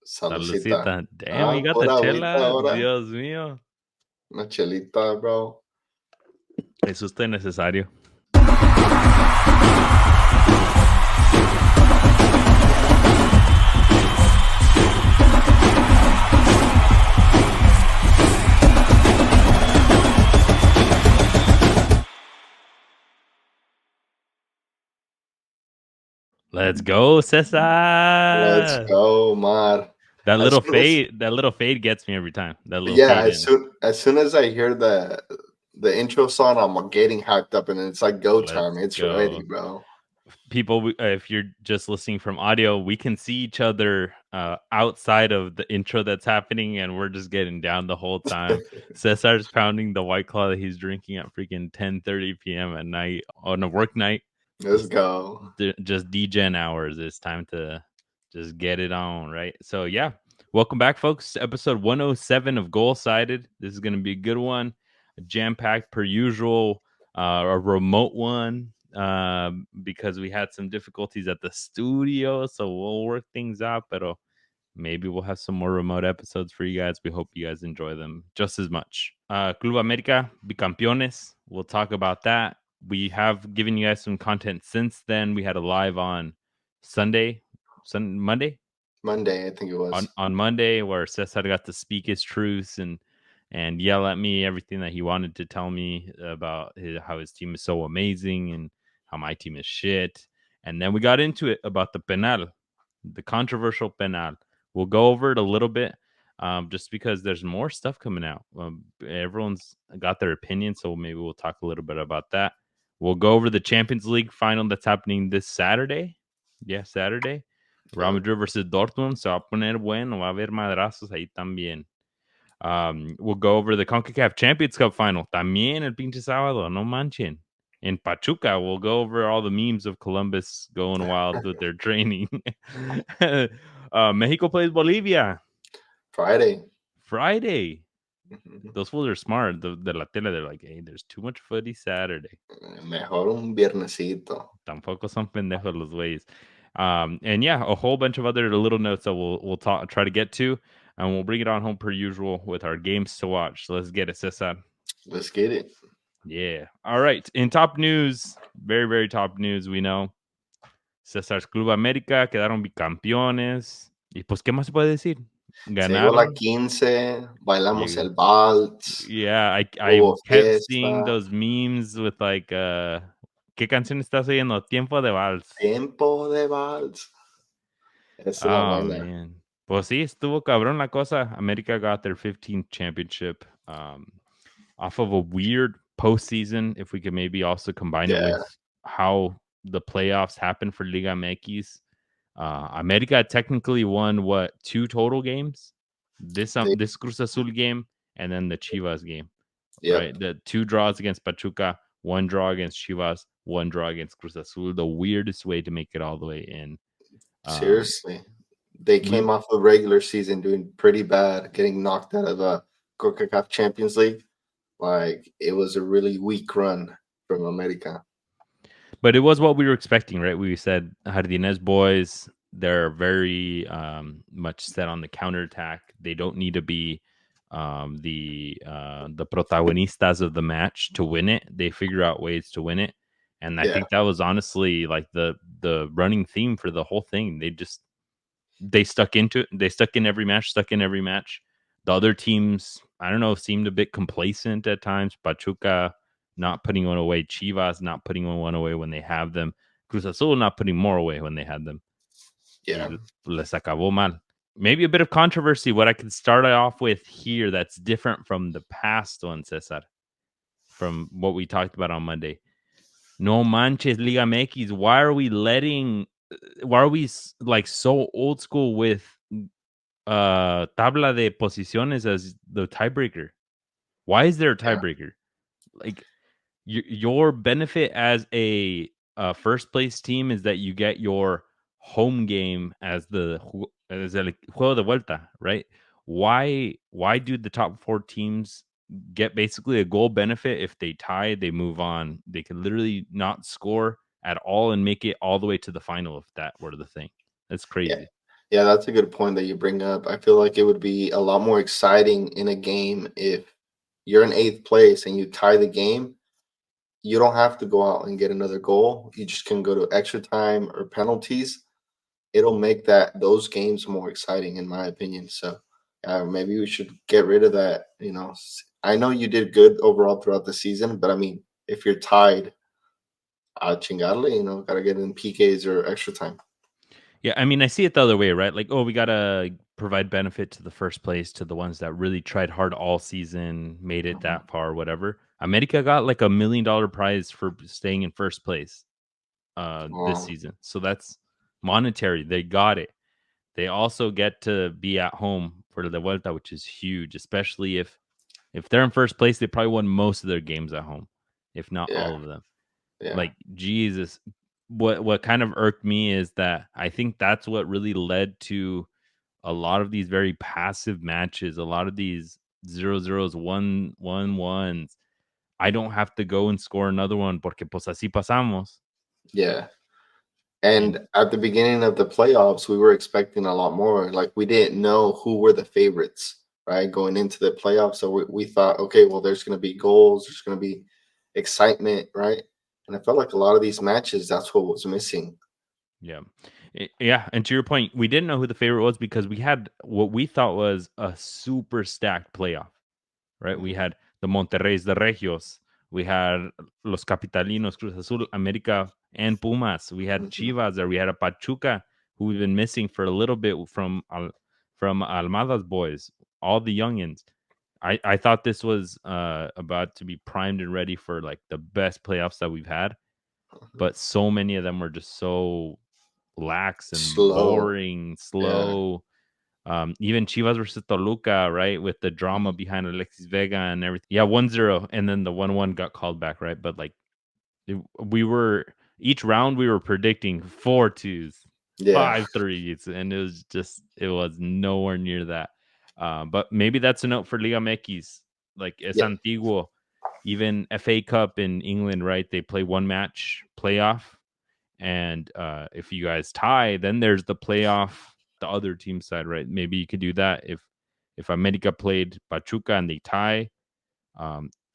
Salucita. Salucita. Damn, you got the Pura agüita chela. ahora. Dios mío. Una chelita, bro. Eso está necesario. Let's go, Cesar. Let's go, Omar. That As little soon as- fade. That little fade gets me every time. That little yeah, fade in. as soon as I hear the intro song, I'm getting hyped up, and it's like go Let's time. It's go. ready, bro. People, if you're just listening from audio, we can see each other outside of the intro that's happening, and we're just getting down the whole time. Cesar's pounding the White Claw that he's drinking at freaking 10:30 p.m. at night on a work night. Let's go. Just DGen hours. It's time to just get it on, right? So yeah, welcome back, folks, to episode 107 of Goal-Sided. This is going to be a good one, a jam-packed per usual, a remote one, because we had some difficulties at the studio, so we'll work things out, but maybe we'll have some more remote episodes for you guys. We hope you guys enjoy them just as much. Club America, bicampeones. We'll talk about that. We have given you guys some content since then. We had a live on Monday, Monday, I think it was. on Monday, where Cesar got to speak his truths and yell at me everything that he wanted to tell me about how his team is so amazing and how my team is shit. And then we got into it about the penal, the controversial penal. We'll go over it a little bit, just because there's more stuff coming out. Everyone's got their opinion, so maybe we'll talk a little bit about that. We'll go over the Champions League final that's happening this Saturday. Yeah, Saturday. Real Madrid versus Dortmund. Se va a poner bueno. Va a haber madrazos ahí también. We'll go over the CONCACAF Champions Cup final. También el pinche sábado. No manchen. In Pachuca, we'll go over all the memes of Columbus going wild with their training. Mexico plays Bolivia. Friday. Those fools are smart. De la tele, they're like, hey, there's too much footy Saturday. Mejor un viernesito. Tampoco son pendejos los güeyes. And yeah, a whole bunch of other little notes that we'll try to get to, and we'll bring it on home per usual with our games to watch. So let's get it, Cesar. Let's get it. Yeah. All right. In top news, very, very top news, we know Cesar's Club América quedaron bicampeones. Y pues, ¿qué más se puede decir? Llegó la Ganaron. 15, bailamos Llegó. el vals. Yeah, I Hubo kept fiesta. seeing those memes with like, ¿qué canción estás oyendo? Tiempo de vals. Tiempo de vals. Esa es la buena. Man. Pues sí, estuvo cabrón la cosa. America got their 15th championship off of a weird postseason. If we could maybe also combine it with how the playoffs happen for Liga MX. America technically won, 2 total games? This Cruz Azul game and then the Chivas game. Yep. Right? The 2 draws against Pachuca, 1 draw against Chivas, 1 draw against Cruz Azul. The weirdest way to make it all the way in. Seriously. They came off the regular season doing pretty bad, getting knocked out of the CONCACAF Champions League. Like, it was a really weak run from America. But it was what we were expecting, right? We said Jardinez boys, they're very much set on the counterattack. They don't need to be the protagonistas of the match to win it. They figure out ways to win it. And I think that was honestly like the running theme for the whole thing. They stuck into it. They stuck in every match. The other teams, I don't know, seemed a bit complacent at times. Pachuca not putting one away. Chivas not putting one away when they have them. Cruz Azul not putting more away when they had them. Yeah. Les acabó mal. Maybe a bit of controversy. What I could start off with here that's different from the past one, Cesar, from what we talked about on Monday. No manches, Liga MX. Why are we like so old school with tabla de posiciones as the tiebreaker? Why is there a tiebreaker? Like, your benefit as a first place team is that you get your home game as el juego de vuelta, right? Why do the top 4 teams get basically a goal benefit? If they tie, they move on. They could literally not score at all and make it all the way to the final if that were the thing. That's crazy. Yeah, that's a good point that you bring up. I feel like it would be a lot more exciting in a game if you're in eighth place and you tie the game. You don't have to go out and get another goal. You just can go to extra time or penalties. It'll make those games more exciting, in my opinion. So, maybe we should get rid of that. I know you did good overall throughout the season, but I mean, if you're tied, chingarle, gotta get in PKs or extra time. Yeah, I mean, I see it the other way, right? Like, oh, we gotta provide benefit to the first place, to the ones that really tried hard all season, made it Mhm. that far, whatever. America got like $1 million prize for staying in first place this Oh, season. So that's monetary. They got it. They also get to be at home for the Vuelta, which is huge, especially if they're in first place, they probably won most of their games at home, if not yeah, all of them. yeah, Like, Jesus, what kind of irked me is that I think that's what really led to a lot of these very passive matches, a lot of these 0-0s, 1-1-1s. I don't have to go and score another one porque pues así pasamos. yeah. And And at the beginning of the playoffs, we were expecting a lot more. Like we didn't know who were the favorites, right, going into the playoffs. So we thought, okay, well, there's going to be goals, there's going to be excitement, right? And I felt like a lot of these matches, that's what was missing. yeah. Yeah, and to your point, we didn't know who the favorite was because we had what we thought was a super stacked playoff. Right? We Mhm, had the Monterreys, the Regios. We had Los Capitalinos, Cruz Azul, America, and Pumas. We had mhm. Chivas there. We had a Pachuca who we've been missing for a little bit from Almada's boys, all the youngins. I thought this was about to be primed and ready for like the best playoffs that we've had, but so many of them were just so lax and Slow, boring, yeah. slow. Even Chivas versus Toluca, right, with the drama Mhm. behind Alexis Vega and everything. Yeah, 1-0, and then the 1-1 got called back, right? But like we were each round we were predicting 4-2s, Yeah, 5-3s, and it was nowhere near that. But maybe that's a note for Liga MX, like es yeah, antiguo. Even FA Cup in England, right? They play one match playoff, and if you guys tie, then there's the playoff, the other team side, right? Maybe you could do that if America played Pachuca and they tie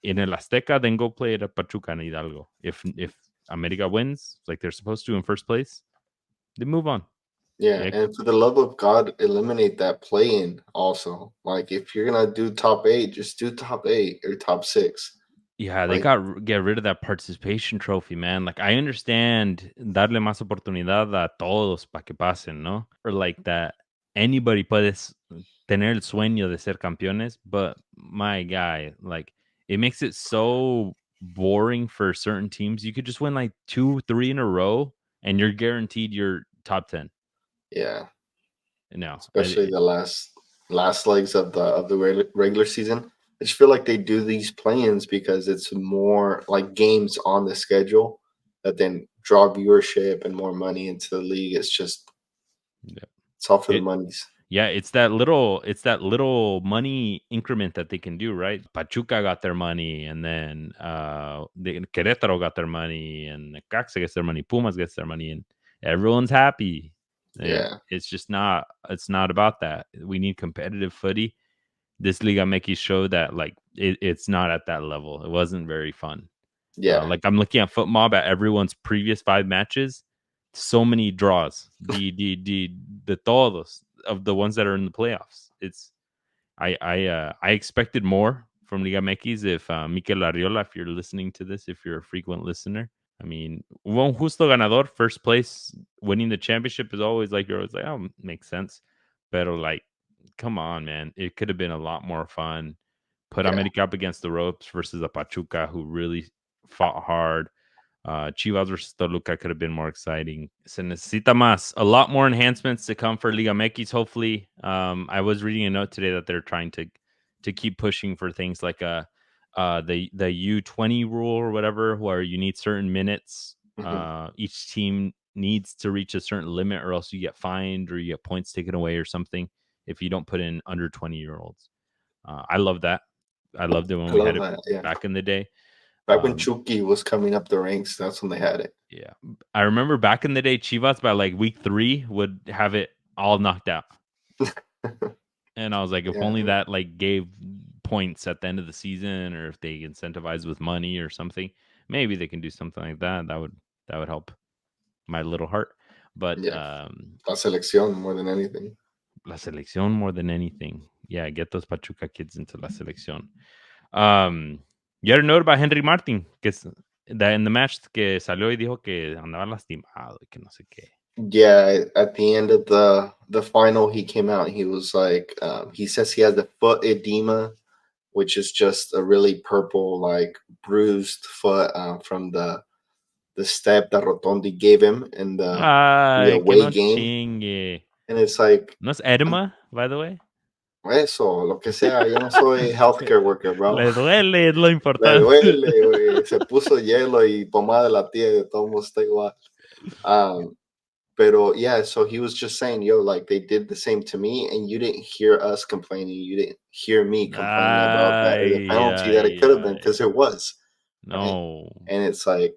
in El Azteca, then go play at Pachuca and Hidalgo. If America wins, like they're supposed to in first place, they move on. yeah. Yeah, And for the love of God, eliminate that play-in also. Like if you're gonna do top eight, just do top eight or top six. yeah, they Like, get rid of that participation trophy, man. Like I understand darle más oportunidad a todos para que pasen, ¿no? Or like that anybody puede tener el sueño de ser campeones, but my guy, like it makes it so boring for certain teams. You could just win like 2, 3 in a row and you're guaranteed your top 10. yeah. No, Especially the last legs of the regular season. I just feel like they do these play-ins because it's more like games on the schedule that then draw viewership and more money into the league. yeah. It's all for the It monies. Yeah, it's that little money increment that they can do, right? Pachuca got their money, and then the Querétaro got their money, and Necaxa gets their money, Pumas gets their money, and everyone's happy. Yeah, It's not about that. We need competitive footy. This Liga MX showed that like it's not at that level. It wasn't very fun. yeah, Like I'm looking at Foot Mob at everyone's previous 5 matches. So many draws. The todos of the ones that are in the playoffs. I expected more from Liga MX if Mikel Arriola, if you're listening to this, if you're a frequent listener. I mean, un justo ganador, first place, winning the championship is always like you're always like, oh, makes sense. But like, come on, man, it could have been a lot more fun. Put yeah. America up against the ropes versus a Pachuca who really fought hard. Chivas versus Toluca could have been more exciting. Se necesita más. A lot more enhancements to come for Liga MX, hopefully. I was reading a note today that they're trying to keep pushing for things like the U20 rule or whatever, where you need certain minutes. Mhm. Each team needs to reach a certain limit, or else you get fined or you get points taken away or something if you don't put in under 20-year-olds. I love that. I loved it when I we had love it that. Yeah. back in the day. Back when Um, Chucky was coming up the ranks, that's when they had it. yeah, I remember back in the day, Chivas by like week 3 would have it all knocked out. And I was like, if only that like gave points at the end of the season, or if they incentivize with money or something, maybe they can do something like that. That would help my little heart. But La selección more than anything. La selección more than anything. Yeah, get those Pachuca kids into La selección. You ever know about Henry Martin? Que that in the match que salió y dijo que andaba lastimado y que no sé qué. Yeah, at the end of the final, he came out. He was like, he says he has the foot edema, which is just a really purple, like bruised foot from the step that Rotondi gave him in the Ay, que away no game, chingue. and it's like, ¿No es edema, by the way? eso, lo que sea. Yo no soy healthcare worker, bro. Le duele, es lo Le importante. duele, güey. Se puso hielo y pomada de la tía, de todo mundo está igual. Pero yeah, so he was just saying, yo, like they did the same to me, and you didn't hear us complaining. You didn't hear me complaining about that or the penalty that it could have been, because it was. No. Right? And it's like,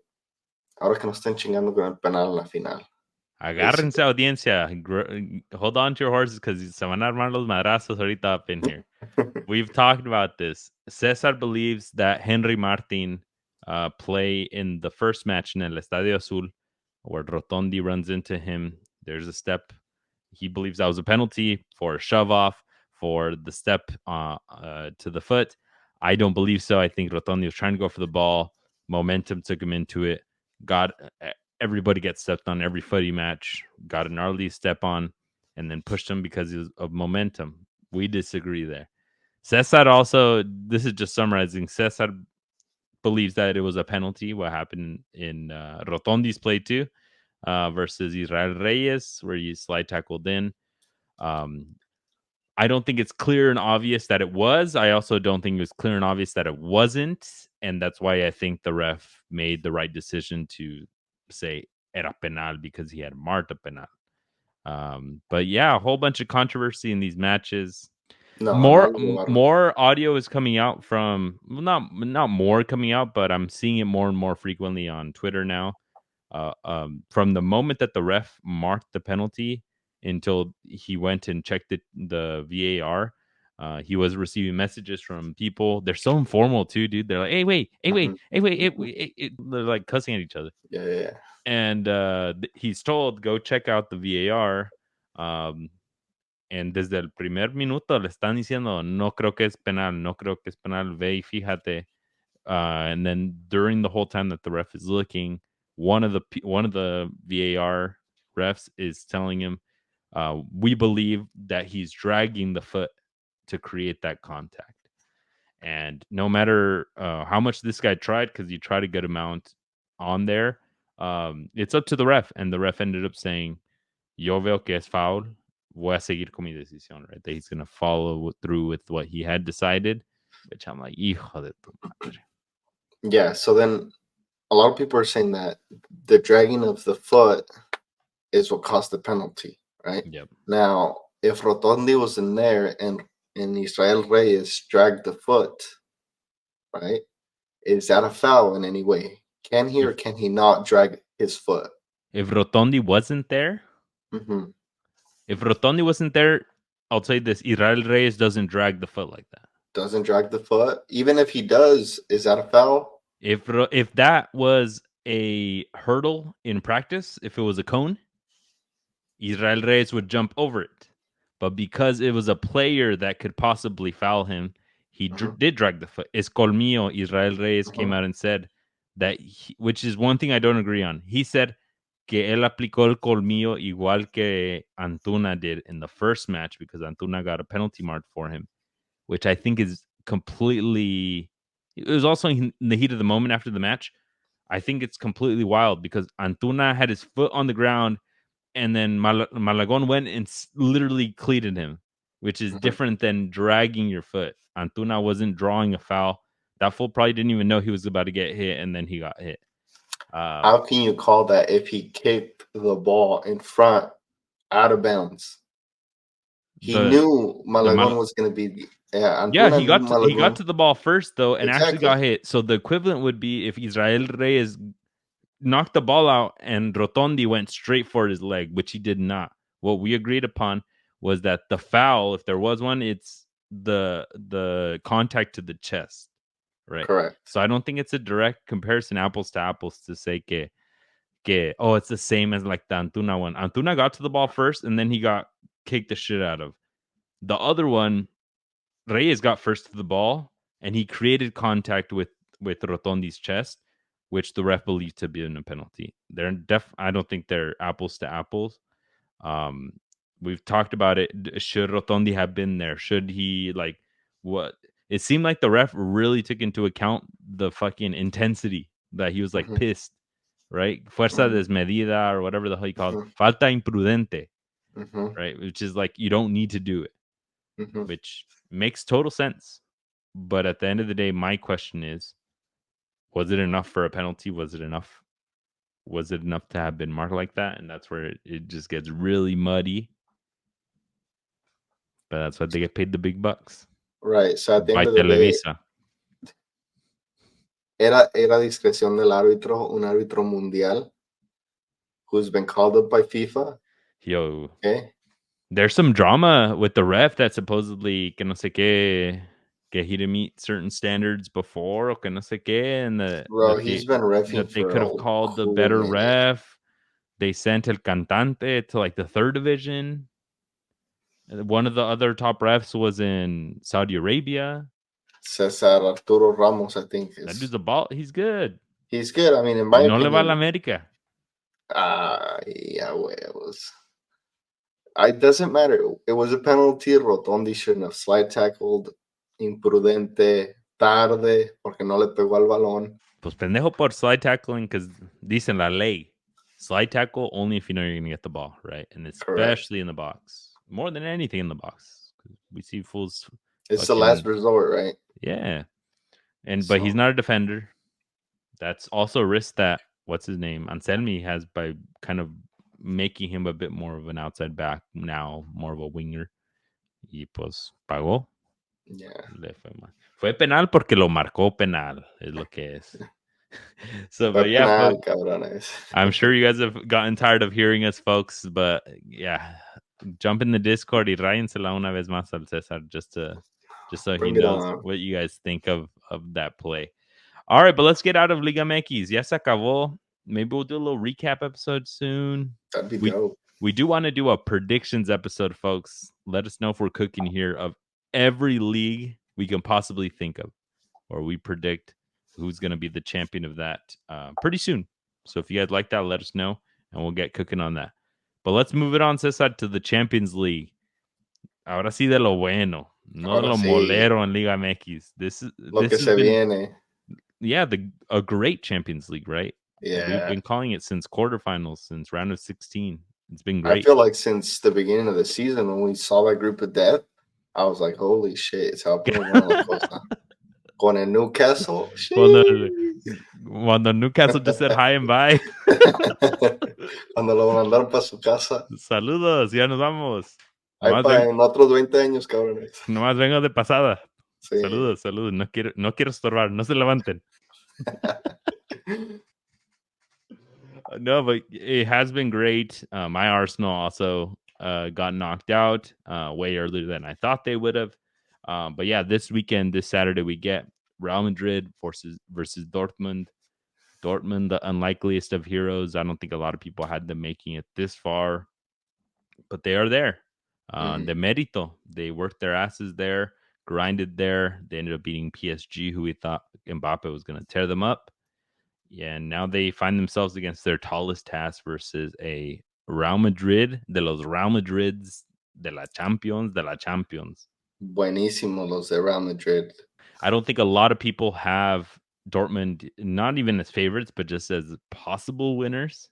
ahora que nos estén chingando con el penal en la final. Agárrense, audiencia. Hold on to your horses, because se van a armar los madrazos ahorita up in here. We've talked about this. Cesar believes that Henry Martin play in the first match in El Estadio Azul, where Rotondi runs into him. There's a step. He believes that was a penalty for a shove off, for the step to the foot. I don't believe so. I think Rotondi was trying to go for the ball. Momentum took him into it. Everybody gets stepped on every footy match. Got an early step on, and then pushed him because of momentum. We disagree there. Cesar also, this is just summarizing, Cesar believes that it was a penalty, what happened in Rotondi's play too, versus Israel Reyes, where he slide tackled in. I don't think it's clear and obvious that it was. I also don't think it was clear and obvious that it wasn't. And that's why I think the ref made the right decision to say era penal, because he had marked a penal. But yeah, a whole bunch of controversy in these matches. No, more audio is coming out from, not more coming out, but I'm seeing it more and more frequently on Twitter now. From the moment that the ref marked the penalty until he went and checked the VAR, he was receiving messages from people. They're so informal too, dude. They're like, "Hey, wait, they're like cussing at each other. Yeah. And he's told, go check out the VAR. And desde el primer minuto le están diciendo, no creo que es penal, no creo que es penal, ve y fíjate. And then during the whole time that the ref is looking, one of the VAR refs is telling him, we believe that he's dragging the foot to create that contact. And no matter how much this guy tried, because he tried a good amount on there, it's up to the ref. And the ref ended up saying, yo veo que es foul, voy a seguir con mi decisión, right? That he's going to follow through with what he had decided, which I'm like, hijo de tu madre. Yeah, so then a lot of people are saying that the dragging of the foot is what caused the penalty, right? Yep. Now, if Rotondi was in there and Israel Reyes dragged the foot, right? Is that a foul in any way? Can he or can he not drag his foot? If Rotondi wasn't there, if Rotondi wasn't there, I'll say this: Israel Reyes doesn't drag the foot like that. Doesn't drag the foot. Even if he does, is that a foul? If that was a hurdle in practice, if it was a cone, Israel Reyes would jump over it. But because it was a player that could possibly foul him, he did drag the foot. Es colmillo. Israel Reyes came out and said that, which is one thing I don't agree on. He said que él aplicó el colmillo igual que Antuna did in the first match, because Antuna got a penalty mark for him, which I think is completely... It was also in the heat of the moment after the match. I think it's completely wild, because Antuna had his foot on the ground, and then Malagon went and literally cleated him, which is different than dragging your foot. Antuna wasn't drawing a foul. That fool probably didn't even know he was about to get hit, and then he got hit. How can you call that if he kicked the ball in front out of bounds? He knew Malagon was going to be... he got to the ball first, though, and actually got hit. So the equivalent would be if Israel Reyes knocked the ball out and Rotondi went straight for his leg, which he did not. what we agreed upon was that the foul, if there was one, it's the contact to the chest, right? Correct. So I don't think it's a direct comparison, apples to apples, to say oh, it's the same as like the Antuna one. Antuna got to the ball first, and then he got kicked the shit out of. The other one, Reyes got first to the ball, and he created contact with Rotondi's chest, which the ref believed to be a penalty. I don't think they're apples to apples. We've talked about it. Should Rotondi have been there? Should he what? It seemed like the ref really took into account the fucking intensity that he was like pissed, right? Fuerza desmedida or whatever the hell he called. Falta imprudente, right? Which is like you don't need to do it, which makes total sense. But at the end of the day, my question is, was it enough for a penalty? Was it enough? Was it enough to have been marked like that? And that's where it just gets really muddy. But that's why they get paid the big bucks. Right. So at the by end of the Televisa. Day, era discreción del árbitro, un árbitro mundial who's been called up by FIFA. Yo. Okay. There's some drama with the ref that supposedly que no sé qué, que he didn't meet certain standards before, or que no sé qué, and He's been reffing that they for could have called the better ref. They sent El Cantante to like the third division. One of the other top refs was in Saudi Arabia. Cesar Arturo Ramos, I think. That dude's a ball. He's good. He's good. I mean, in my opinion. No le va a la América. Yeah, huevos. It doesn't matter. It was a penalty. Rotondi shouldn't have slide tackled. Imprudente. Tarde, porque no le pegó al balón. Pues pendejo por slide tackling, because dicen la ley. Slide tackle only if you know you're going to get the ball, right? And especially in the box. More than anything in the box. We see fools. It's the last resort, right? Yeah. But he's not a defender. That's also a risk that, what's his name? Anselmi has by kind of making him a bit more of an outside back now, more of a winger. Y pues pagó. Yeah. Le fue mal. Fue penal porque lo marcó penal, es lo que es. So, but yeah, folks, I'm sure you guys have gotten tired of hearing us, folks. But yeah, jump in the Discord y ráyensela una vez más al Cesar just so he knows what you guys think of that play. All right, but let's get out of Liga MX. Ya se acabó. Maybe we'll do a little recap episode soon. That'd be dope. We do want to do a predictions episode, folks. Let us know if we're cooking here of every league we can possibly think of, or we predict who's going to be the champion of that pretty soon. So if you guys like that, let us know, and we'll get cooking on that. But let's move it on, Cesar, to the Champions League. Ahora sí de lo bueno. No de lo molero en Liga MX. This que se viene. Yeah, a great Champions League, right? Yeah. We've been calling it since quarterfinals, since round of 16. It's been great. I feel like since the beginning of the season, when we saw that group of death, I was like, holy shit, it's happening. Con el Newcastle. Cuando Newcastle just said hi and bye. Cuando lo mandaron para su casa. Saludos, ya nos vamos. En otros 20 años, cabrones. Nomás vengo de pasada. Sí. Saludos. No quiero estorbar. No se levanten. No, but it has been great. My Arsenal also got knocked out way earlier than I thought they would have. But yeah, this weekend, this Saturday, we get Real Madrid versus Dortmund. Dortmund, the unlikeliest of heroes. I don't think a lot of people had them making it this far, but they are there. De mérito. They worked their asses there, grinded there. They ended up beating PSG, who we thought Mbappe was going to tear them up. Yeah, and now they find themselves against their tallest task versus a Real Madrid, de los Real Madrids, de la Champions. Buenísimo los de Real Madrid. I don't think a lot of people have Dortmund, not even as favorites, but just as possible winners.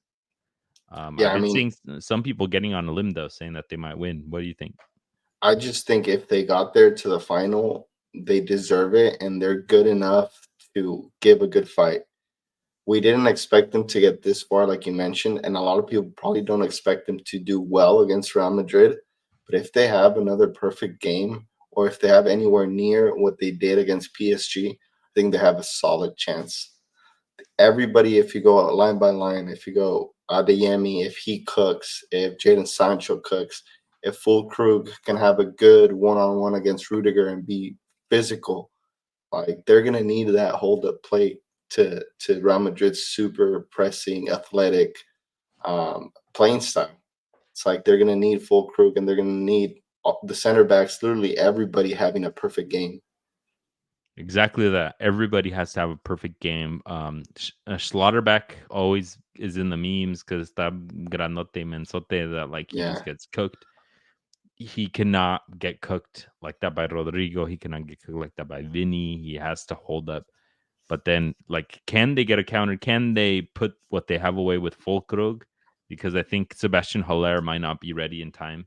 I've been seeing some people getting on a limb, though, saying that they might win. What do you think? I just think if they got there to the final, they deserve it, and they're good enough to give a good fight. We didn't expect them to get this far, like you mentioned, and a lot of people probably don't expect them to do well against Real Madrid. But if they have another perfect game, or if they have anywhere near what they did against PSG, I think they have a solid chance. Everybody, if you go line by line, if you go Adeyemi, if he cooks, if Jadon Sancho cooks, if Fulkrug can have a good one-on-one against Rudiger and be physical, like they're gonna need that hold-up play to Real Madrid's super pressing, athletic playing style. It's like they're gonna need Fulkrug and they're gonna need the center backs, literally everybody having a perfect game. Exactly that. Everybody has to have a perfect game. Schlotterbeck always is in the memes because that granote mensote that like he Yeah, just gets cooked. He cannot get cooked like that by Rodrigo. He cannot get cooked like that by Vinny. He has to hold up. But then, like, can they get a counter? Can they put what they have away with Fulkrug? Because I think Sebastian Haller might not be ready in time.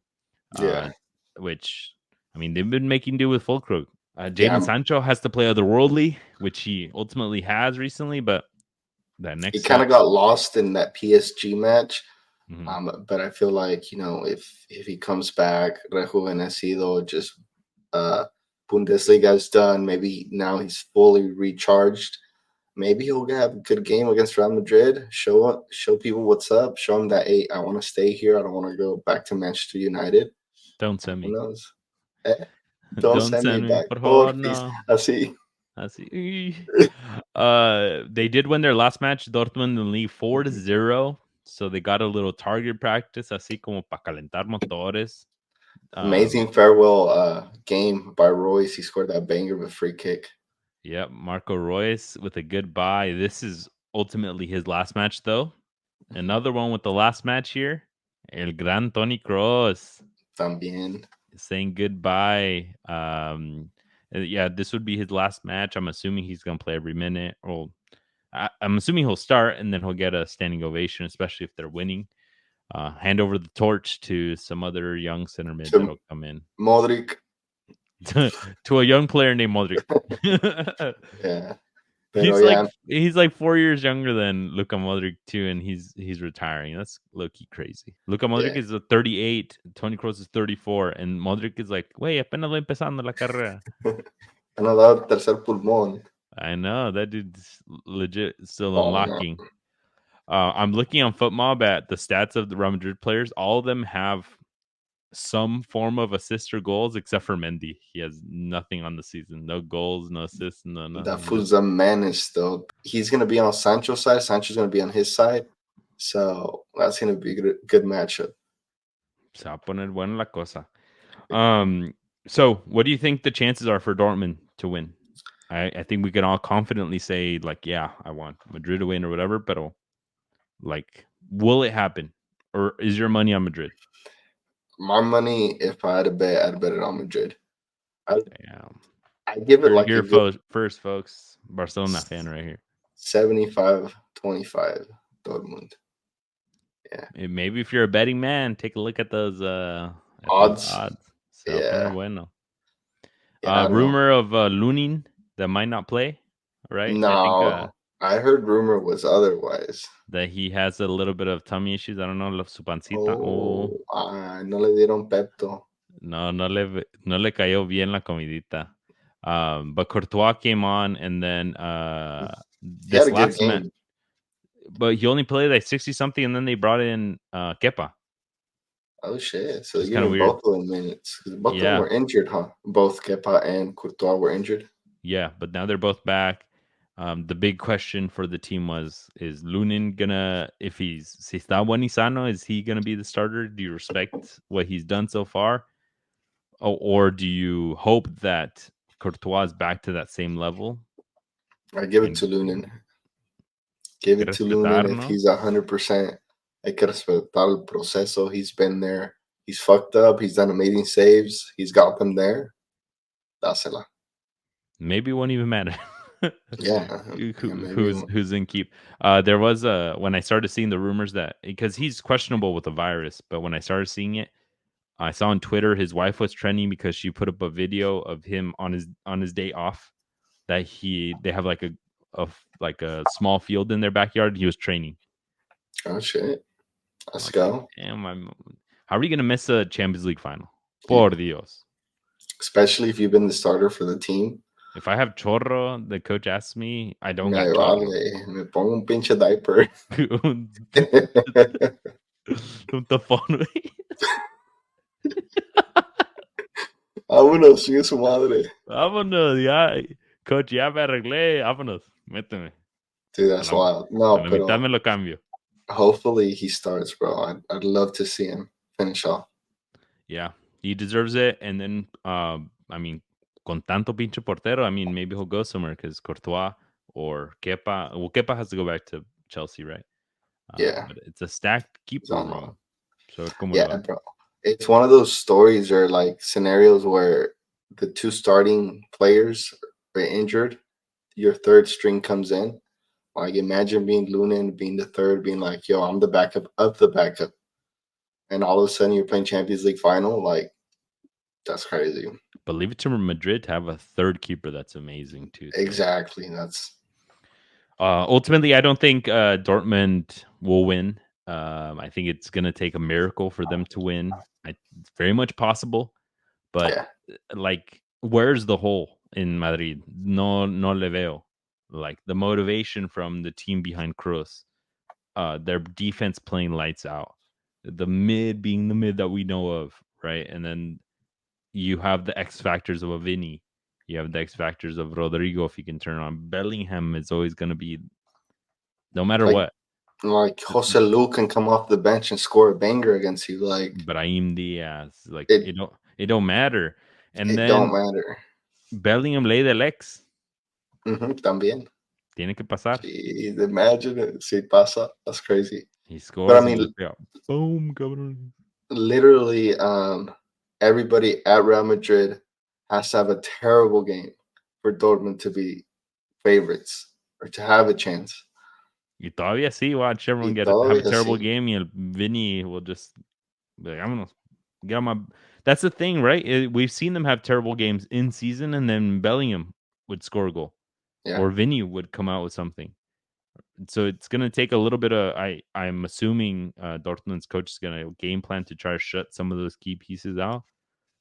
Uh, yeah, which, I mean, they've been making do with Fulkrug. Jadon yeah. Sancho has to play otherworldly, which he ultimately has recently, but that He next kind of step. got lost in that PSG match. Mhm. But I feel like if he comes back, rejuvenecido, just Bundesliga's done. Maybe now he's fully recharged. Maybe he'll have a good game against Real Madrid. Show people what's up. Show them that hey, I want to stay here. I don't want to go back to Manchester United. Don't send Who me. knows? Eh, don't Don't send me send me, back, por favor, porfis. no. Así. I see. They did win their last match, Dortmund in the league 4-0. So they got a little target practice, así como para calentar motores. Amazing farewell game by Royce. He scored that banger of a free kick. Yep, Marco Royce with a goodbye. This is ultimately his last match, though. Another one with the last match here. El Gran Tony Kroos También. saying goodbye. Yeah, this would be his last match. I'm assuming he's gonna play every minute. Well, I'm assuming he'll start and then he'll get a standing ovation, especially if they're winning. Hand over the torch to some other young center mid To that'll come in. Modric. To a young player named Modric. Yeah. Pero he's like yeah, he's like 4 years younger than Luka Modric too, and he's retiring. That's low key crazy. Luka Modric yeah. is a 38, Tony Kroos is 34, and Modric is like, "Wey, apenas voy empezando la carrera." Han dado tercer pulmón. I know that dude's legit still Oh, no. unlocking. I'm looking on FootMob at the stats of the Real Madrid players. All of them have some form of assist or goals, except for Mendy. He has nothing on the season. No goals, no assists, no That nothing. fool's a menace, though. He's going to be on Sancho's side. Sancho's going to be on his side. So that's going to be a good matchup. Se va a poner buena la cosa. So what do you think the chances are for Dortmund to win? I think we can all confidently say, like, yeah, I want Madrid to win or whatever, but like, will it happen? Or is your money on Madrid? My money, if I had to bet, I'd bet it on Madrid. Damn. I give it Heard it like a here good first, folks. Barcelona fan right here. 75-25 Dortmund. Yeah. Maybe if you're a betting man, take a look at those Odds. odds. Se va a poner Yeah. bueno. Yeah, I don't know. Rumor of Lunin that might not play, right? I think No, I heard rumor was otherwise. that he has a little bit of tummy issues. I don't know, su pancita. Oh, No le dieron pepto. no le cayó bien la comidita. But Courtois came on, and then He had this a good last match, game. but he only played like 60 something, and then they brought in Kepa, Oh shit! So which they're is kind of giving weird. both of them minutes. 'Cause both of them Yeah, were injured, huh? Both Kepa and Courtois were injured. yeah, but now they're both back. The big question for the team is Lunin gonna, if he's si está buen y sano, is he gonna be the starter? Do you respect what he's done so far? Or do you hope that Courtois is back to that same level? I give it And to Lunin. Give que it to Lunin respetar, if ¿no? he's 100%. Hay que respetar el proceso. He's been there. He's fucked up. He's done amazing saves. He's got them there. Dásela. Maybe it won't even matter. Yeah, yeah, maybe. Who's in keep? There was when I started seeing the rumors that because he's questionable with the virus, but when I started seeing it, I saw on Twitter his wife was trending because she put up a video of him on his day off that they have like like a small field in their backyard. He was training. Oh shit. I Let's was like, go. damn, how are you gonna miss a Champions League final? Por Dios. Especially if you've been the starter for the team. If I have chorro, the coach asks me, I don't Me got chorro. vale, me pongo un pinche diaper. un, un tofón, güey. Vámonos, sigue su madre. Vámonos, ya. Coach, ya me arreglé. Vámonos. Méteme. Dude, A that's la, wild. a No, la mitad pero me lo cambio. hopefully he starts, bro. I'd love to see him finish off. Yeah, he deserves it. And then, I mean, con tanto pinche portero, I mean, maybe he'll go somewhere because Courtois or Kepa. Well, Kepa has to go back to Chelsea, right? Yeah, But it's a stacked he's keeper, on bro. one. So, a ver cómo le Yeah, va. bro. It's one of those stories or like scenarios where the two starting players are injured. Your third string comes in. Like imagine being Lunin, being the third, being like, "Yo, I'm the backup of the backup," and all of a sudden you're playing Champions League final. Like that's crazy. But leave it to Madrid to have a third keeper. That's amazing, too. So, Exactly. That's ultimately, I don't think Dortmund will win. I think it's going to take a miracle for them to win. It's very much possible. But yeah. like, where's the hole in Madrid? No le veo. Like the motivation from the team behind Cruz, their defense playing lights out, the mid being the mid that we know of, right? And then you have the X factors of a Vinny, you have the X factors of Rodrigo if he can turn on. Bellingham is always going to be, no matter Like what. Jose Lu can come off the bench and score a banger against you. Like Brahim Diaz, like it it don't matter. And it don't then matter. Bellingham ley del ex, También. tiene que pasar. Jeez, imagine it. Si pasa. That's crazy. He But I scores and mean, just go, boom, cabrón. literally, everybody at Real Madrid has to have a terrible game for Dortmund to be favorites or to have a chance. Y todavía sí, watch everyone Y have a todavía terrible así. game y el Vinny will just be like, I'm gonna get on my. That's the thing, right? We've seen them have terrible games in season, and then Bellingham would score a goal, Yeah. or Vinny would come out with something. So it's gonna take a little bit of. I'm assuming Dortmund's coach is gonna game plan to try to shut some of those key pieces out.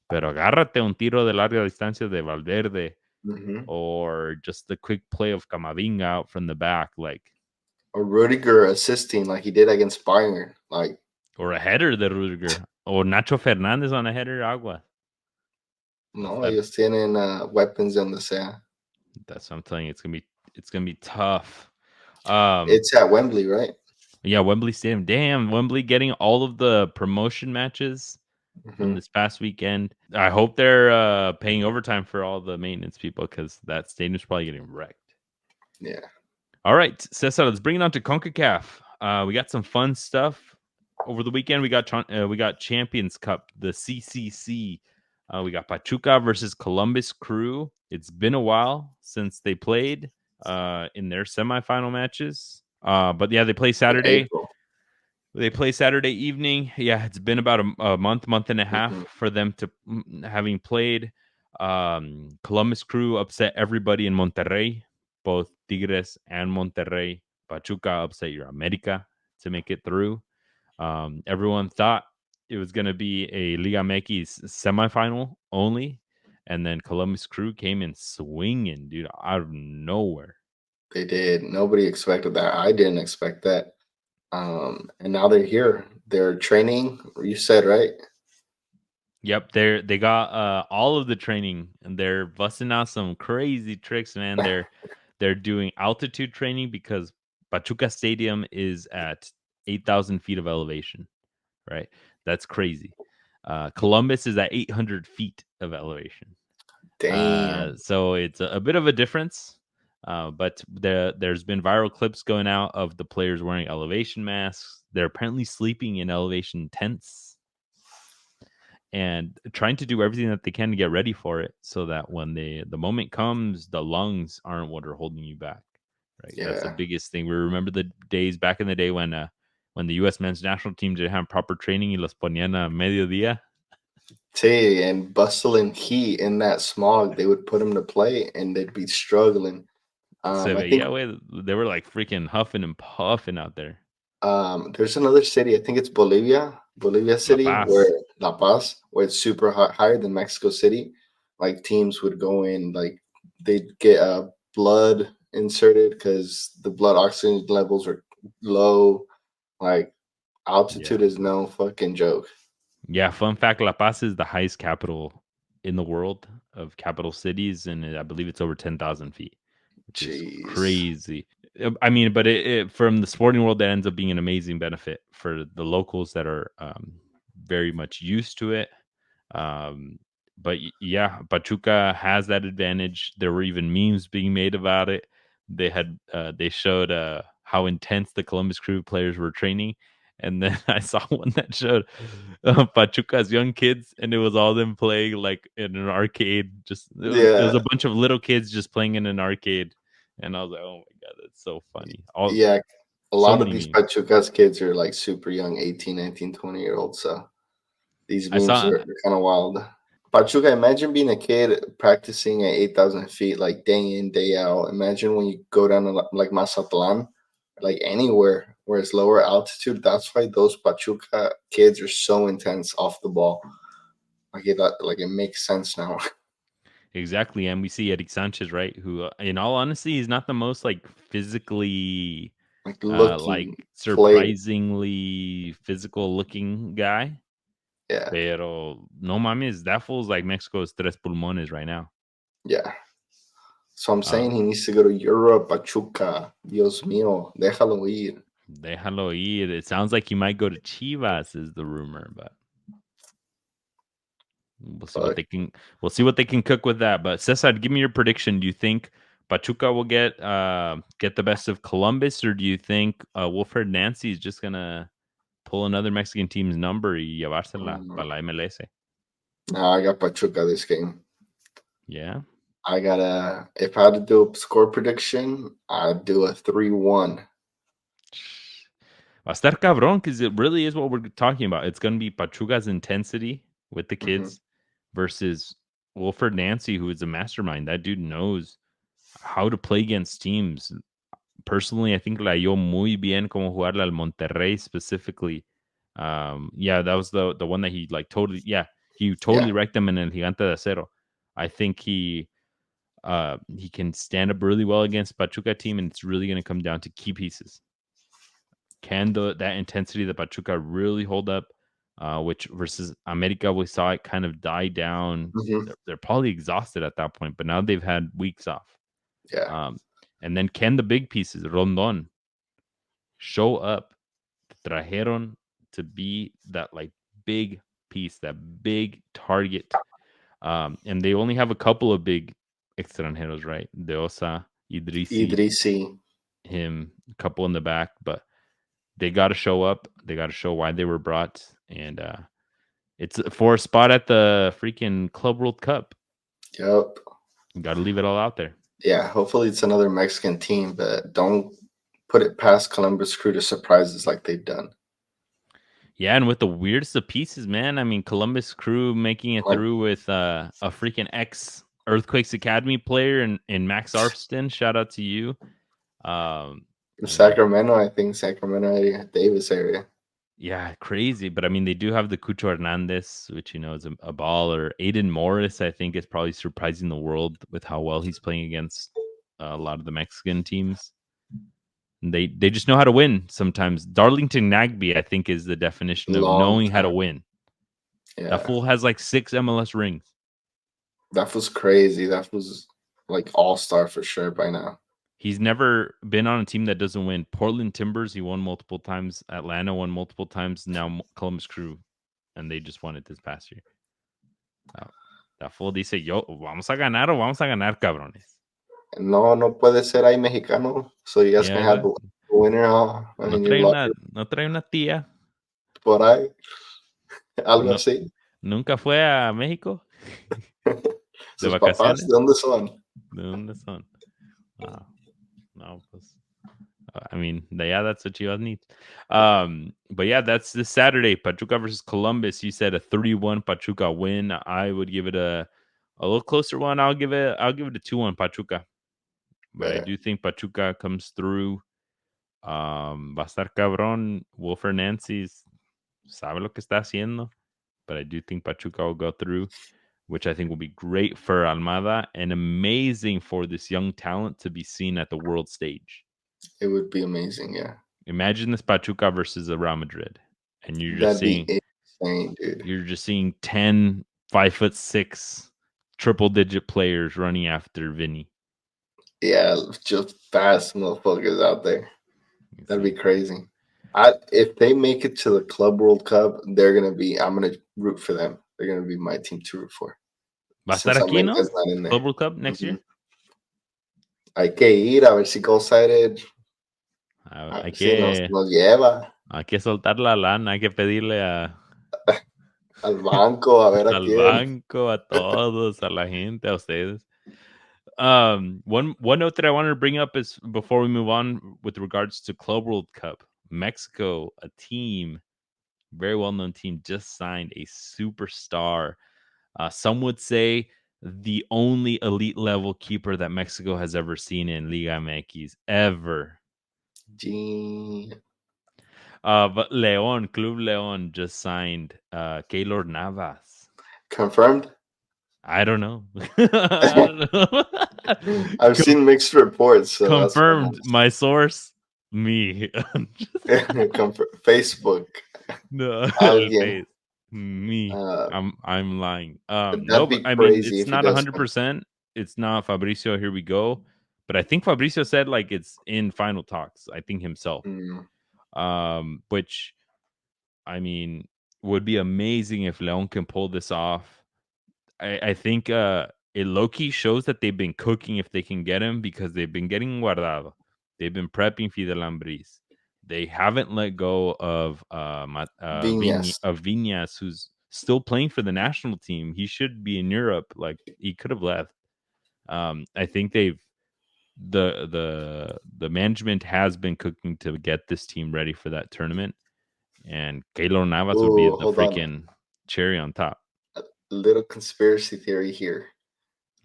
Pero agárrate un tiro de larga distancia de Valverde, hmm or just the quick play of Camavinga out from the back, like. Or Rudiger assisting like he did against Bayern. Like, Or a header de Rudiger. Or Nacho Fernandez on a header, agua. no, That, ellos tienen weapons on the sea. that's what I'm telling you. It's gonna be tough. Um, It's at Wembley, right? yeah, Wembley Stadium. Damn, Wembley getting all of the promotion matches from hmm this past weekend. I hope they're paying overtime for all the maintenance people because that stadium's probably getting wrecked. Yeah. All right, Cesar, let's bring it on to CONCACAF. We got some fun stuff over the weekend. We got Champions Cup, the CCC. We got Pachuca versus Columbus Crew. It's been a while since they played in their semifinal matches. But yeah, they play In Saturday. April. They play Saturday evening. Yeah, it's been about a month and a half hmm for them to having played. Columbus Crew upset everybody in Monterrey, both Tigres and Monterrey. Pachuca upset your America to make it through. Everyone thought it was going to be a Liga MX semifinal only, and then Columbus Crew came in swinging, dude, out of nowhere. They did. Nobody expected that. I didn't expect that. And now they're here. They're training. You said right. Yep, they got all of the training and they're busting out some crazy tricks, man. They're doing altitude training because Pachuca Stadium is at 8,000 feet of elevation, right? That's crazy. Columbus is at 800 feet of elevation. Damn. So it's a bit of a difference. But there's been viral clips going out of the players wearing elevation masks. They're apparently sleeping in elevation tents and trying to do everything that they can to get ready for it so that when the moment comes, the lungs aren't what are holding you back. Right. That's the Yeah. biggest thing. We remember the days back in the day when the US men's national team didn't have proper training y los ponían a mediodía. See, and bustling heat in that smog, they would put them to play and they'd be struggling. Se I think veía, güey. They were like freaking huffing and puffing out there. there's another city. I think it's Bolivia La City, where Paz. La Paz, where it's super hot, higher than Mexico City. Like teams would go in like they'd get blood inserted because the blood oxygen levels are low. Like Yeah. altitude is no fucking joke. Yeah, fun fact, La Paz is the highest capital in the world of capital cities, and I believe it's over 10,000 feet, which is Jeez. crazy. I mean, but from the sporting world, that ends up being an amazing benefit for the locals that are very much used to it. Um, but yeah, Pachuca has that advantage. There were even memes being made about it. They showed how intense the Columbus Crew players were training, and then I saw one that showed Pachuca's young kids, and it was all them playing like in an arcade. Just it was Yeah, a bunch of little kids just playing in an arcade, and I was like, oh my god, that's so funny. yeah. A So lot of many these memes. Pachuca's kids are like super young, 18, 19, 20-year olds. So these I memes saw are kind of wild. Pachuca, imagine being a kid practicing at 8,000 feet, like day in, day out. Imagine when you go down to like Mazatlan, like anywhere where it's lower altitude. That's why those Pachuca kids are so intense off the ball. Like it makes sense now. exactly, and we see Eric Sanchez, right? Who, in all honesty, is not the most like physically, Like like looking, play. surprisingly physical looking guy. Yeah, Pero no mames, that fool's like Mexico's tres pulmones right now. yeah. So I'm saying Um, he needs to go to Europe, Pachuca. Dios mío, déjalo ir. Déjalo ir. It sounds like he might go to Chivas, is the rumor, but we'll see what Fuck. they can. We'll see what they can cook with that. But Cesar, give me your prediction. Do you think Pachuca will get the best of Columbus, or do you think Wilfred Nancy is just gonna pull another Mexican team's number y llevársela para la MLS? Now I got Pachuca this game. Yeah. I gotta, if I had to do a score prediction, I'd do a 3-1. Va a estar cabrón because it really is what we're talking about. It's going to be Pachuca's intensity with the Mm-hmm. kids versus Wilfred Nancy, who is a mastermind. That dude knows how to play against teams. Personally, I think la yo muy bien como jugarla al Monterrey specifically. Yeah, that was the one that he like totally. Yeah, he totally Yeah, wrecked them in El Gigante de Acero. I think he can stand up really well against Pachuca team, and it's really going to come down to key pieces. Can that intensity that Pachuca really hold up? Which versus America, we saw it kind of die down. hmm, They're probably exhausted at that point, but now they've had weeks off. yeah. Um, and then can the big pieces, Rondon, show up? Trajeron to be that like big piece, that big target. And they only have a couple of big extranjeros, right? Deosa, Idrisi, Idrisi. him, a couple in the back, but they got to show up. They got to show why they were brought, and it's for a spot at the freaking Club World Cup. Yep. Got to leave it all out there. Yeah, hopefully it's another Mexican team, but don't put it past Columbus Crew to surprise us like they've done. Yeah, and with the weirdest of pieces, man. I mean, Columbus Crew making it Like through with a freaking ex Earthquakes Academy player and Max Arfston. Shout out to you. I mean, Sacramento, I think Sacramento area, Davis area. yeah, crazy. But I mean, they do have the Cucho Hernandez, which is a baller. Aiden Morris, I think, is probably surprising the world with how well he's playing against a lot of the Mexican teams. And they just know how to win sometimes. Darlington Nagby, I think, is the definition of Long knowing how to time. win. That Yeah. fool has like 6 MLS rings. That was crazy. That was like all-star for sure by now. He's never been on a team that doesn't win. Portland Timbers, he won multiple times. Atlanta won multiple times. Now Columbus Crew, and they just won it this past year. That fool dice, yo, vamos a ganar o vamos a ganar, cabrones. No, no puede ser ahí mexicano. So you guys can Yeah, have ¿verdad? the winner No in your trae locker una tía. por ahí, algo No, así. nunca fue a México de Sus papás, vacaciones. ¿de dónde son? ¿De dónde son? Wow. No, pues. I mean, yeah, that's what Chivas needs. But yeah, that's this Saturday. Pachuca versus Columbus. You said a 3-1 Pachuca win. I would give it a little closer one. I'll give it a 2-1 Pachuca. But I Yeah. do think Pachuca comes through. Va a estar cabrón. Wilfer Nancy's sabe lo que está haciendo. But I do think Pachuca will go through which I think will be great for Almada and amazing for this young talent to be seen at the world stage. It would be amazing, yeah. Imagine this Pachuca versus the Real Madrid, and That'd be insane, dude. you're just seeing 10 5'6" triple-digit players running after Vinny. Yeah, just fast motherfuckers out there. That'd be crazy. If they make it to the Club World Cup, I'm gonna root for them. They're gonna be my team to root for. Va a estar aquí, ¿no? Club World Cup next year. Hay que ir a ver si golsided. Hay que nos lleva. Hay que soltar la lana, hay que pedirle al banco, a ver a al quién. banco, a todos, a la gente, a ustedes. One note that I wanted to bring up is before we move on with regards to Club World Cup, Mexico, a team, very well-known team, just signed a superstar. Some would say the only elite level keeper that Mexico has ever seen in Liga MX ever. But Club León just signed Keylor Navas. Confirmed? I don't know. I've seen mixed reports. So confirmed. My source, me. Facebook. No, me. I'm lying. No, but I mean it's not 100%. It's not Fabricio. Here we go. But I think Fabricio said like it's in final talks. I think himself. Which I mean would be amazing if León can pull this off. I think it low-key shows that they've been cooking if they can get him because they've been getting Guardado. They've been prepping Fidel Ambris. They haven't let go of Viñas, who's still playing for the national team. He should be in Europe. Like he could have left. I think the management has been cooking to get this team ready for that tournament, and Keylor Navas would be the freaking cherry on top. Little conspiracy theory here.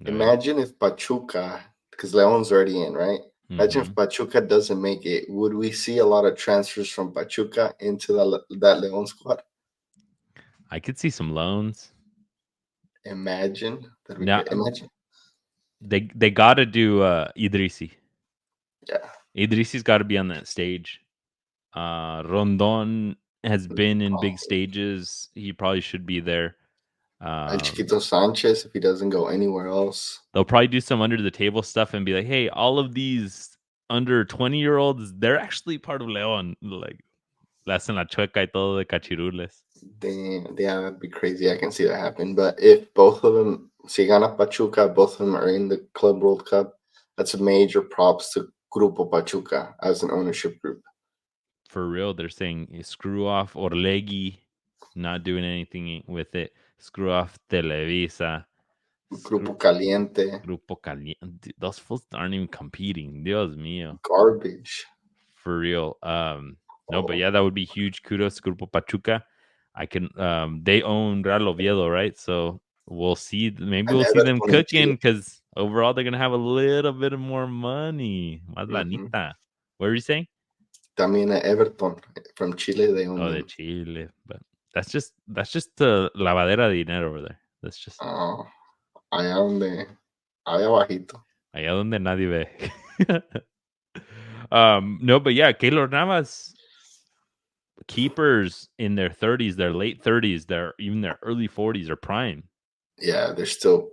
Imagine if Pachuca, because Leon's already in, right? Imagine if Pachuca doesn't make it. Would we see a lot of transfers from Pachuca into that Leon squad? I could see some loans. Imagine. Imagine. They got to do Idrissi. Yeah. Idrissi's got to be on that stage. Rondon has been in big stages. He probably should be there. Chiquito Sanchez, if he doesn't go anywhere else, they'll probably do some under the table stuff and be like, "Hey, all of these under 20-year-olds, they're actually part of León." Like, le hacen la chueca y todo de cachirules. Damn, yeah, that'd be crazy. I can see that happen. But if both of them, si gana Pachuca, both of them are in the Club World Cup, that's a major props to Grupo Pachuca as an ownership group. For real, they're saying screw off Orlegui, not doing anything with it. Screw off Televisa. Grupo Caliente. Grupo Caliente. Those fools aren't even competing. Dios mío. Garbage. For real. No, but yeah, that would be huge. Kudos to Grupo Pachuca. They own Real Oviedo, right? So we'll see. Maybe we'll see them cooking because overall they're gonna have a little bit more money. Más lanita. What were you saying? También Everton from Chile. They own. De Chile, but that's just the lavadera de dinero over there. That's just. Allá abajito. Allá donde nadie ve. No, but yeah, Keylor Navas, keepers in their 30s, their late 30s, even their early 40s are prime. Yeah, they're still.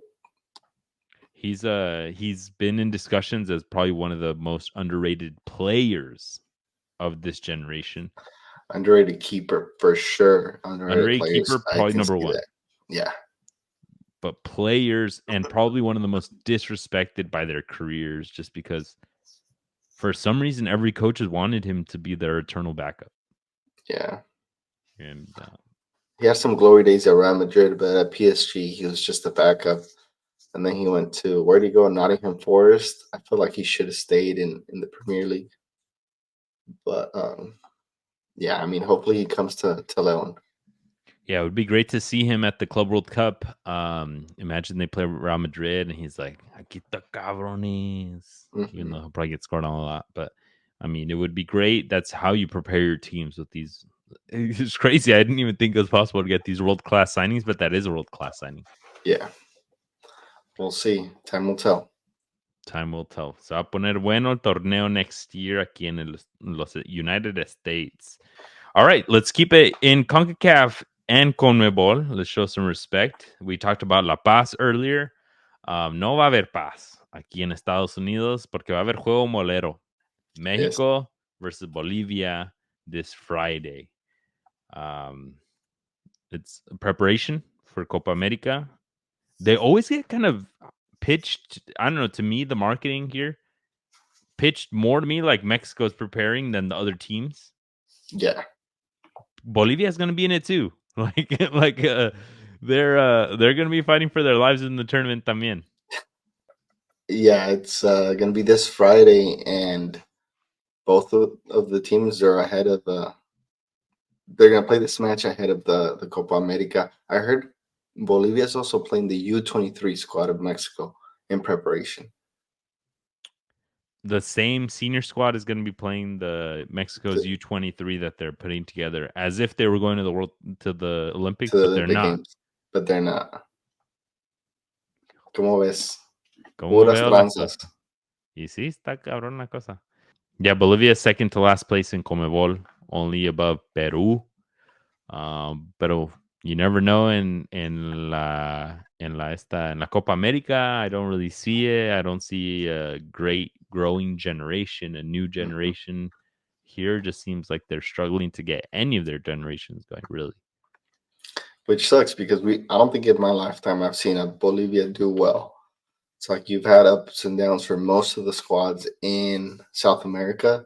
He's been in discussions as probably one of the most underrated players of this generation. Underrated keeper for sure. Underrated keeper, probably number one. That. Yeah. But players, and probably one of the most disrespected by their careers, just because for some reason every coach has wanted him to be their eternal backup. Yeah. And he had some glory days at Real Madrid, but at PSG he was just a backup. And then he went to, where did he go? Nottingham Forest. I feel like he should have stayed in the Premier League. But yeah, I mean, hopefully he comes to León. Yeah, it would be great to see him at the Club World Cup. Imagine they play Real Madrid and he's like, "Aquí está cabrones." Even though he'll probably get scored on a lot. But I mean, it would be great. That's how you prepare your teams with these. It's crazy. I didn't even think it was possible to get these world-class signings, but that is a world-class signing. Yeah. We'll see. Time will tell. Time will tell. Se va a poner bueno el torneo next year aquí en los United States. All right, let's keep it in CONCACAF and CONMEBOL. Let's show some respect. We talked about La Paz earlier. No va a haber paz aquí en Estados Unidos porque va a haber juego molero. Yes. Mexico versus Bolivia this Friday. It's preparation for Copa America. They always get kind of pitched. I don't know. To me, the marketing here pitched more to me like Mexico's preparing than the other teams. Yeah. Bolivia is going to be in it too. They're going to be fighting for their lives in the tournament también. Yeah, it's going to be this Friday, and both of the teams are ahead of. They're going to play this match ahead of the Copa America. I heard Bolivia is also playing the U23 squad of Mexico in preparation. The same senior squad is going to be playing the Mexico's U23 that they're putting together as if they were going to the Olympics, to the but they're Olympic not. Games, but they're not. ¿Cómo ves? ¿Cómo Puras veo la tranzas. cosa? Y sí, está cabrón la cosa. Yeah, Bolivia is second to last place in Comebol, only above Peru. Pero you never know en la Copa America. I don't really see it. I don't see a great growing generation, a new generation. Here just seems like they're struggling to get any of their generations going, really. Which sucks because I don't think in my lifetime I've seen a Bolivia do well. It's like you've had ups and downs for most of the squads in South America,